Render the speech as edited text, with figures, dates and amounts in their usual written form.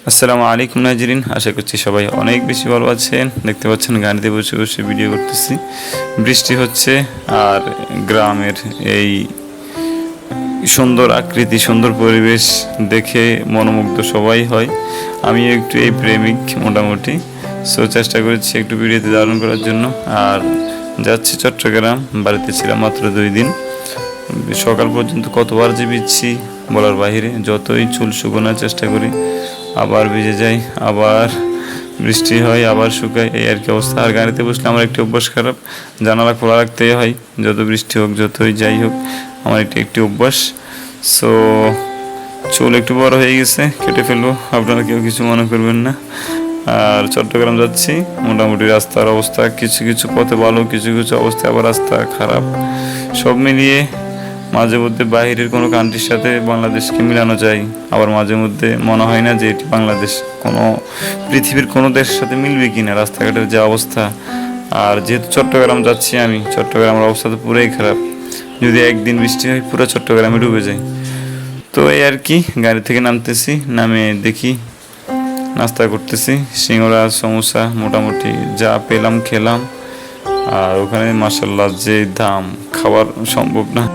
আসসালামু আলাইকুম নাজরিন, আশা করছি সবাই অনেক বেশি ভালো আছেন। দেখতে পাচ্ছেন গাড়িতে বসে বসে ভিডিও করতেছি, বৃষ্টি হচ্ছে আর গ্রামের এই সুন্দর আকৃতি, সুন্দর পরিবেশ দেখে মনোমুগ্ধ সবাই হয়। আমি একটু এই প্রেমিক মোটামুটি, সো চেষ্টা করেছি একটু ভিডিওতে ধারণ করার জন্য। আর যাচ্ছি চট্টগ্রাম, বাড়িতে ছিলাম মাত্র 2 দিন। সকাল পর্যন্ত কতবার যে ভিজছি বলার বাহিরে, যতই চুল শুকোনোর চেষ্টা করি আবার ভিজে যাই, আবার বৃষ্টি হয়, আবার শুকায়, এই আর কি অবস্থা। আর গাড়িতে বসলে আমার একটি অভ্যাস খারাপ, জানালা খোলা রাখতেই হয়, যত বৃষ্টি হোক যতই যাই হোক, আমার একটি অভ্যাস। সো চুল একটু বড় হয়ে গেছে, কেটে ফেলবো, আপনারা কেউ কিছু মনে করবেন না। আর চট্টগ্রাম যাচ্ছি, মোটামুটি রাস্তার অবস্থা কিছু কিছু পথে ভালো, কিছু কিছু অবস্থায় আবার রাস্তা খারাপ। সব মিলিয়ে মাঝে মধ্যে বাইরের কোনো কান্ট্রির সাথে বাংলাদেশকে মিলানো যায়, আবার মাঝে মধ্যে মনে হয় না যে এটি বাংলাদেশ, কোনো পৃথিবীর কোনো দেশের সাথে মিলবে কি না রাস্তাঘাটের যে অবস্থা। আর যেহেতু চট্টগ্রাম যাচ্ছি আমি, চট্টগ্রামের অবস্থা তো পুরোই খারাপ, যদি একদিন বৃষ্টি হয় পুরো চট্টগ্রামে ডুবে যায়। তো এই আর কি, গাড়ি থেকে নামতেছি, নামে দেখি নাস্তা করতেছি, সিঙ্গারা সমোসা মোটামুটি যা পেলাম খেলাম। আর ওখানে মাসাল্লাহ যে দাম, খাবার সম্ভব না।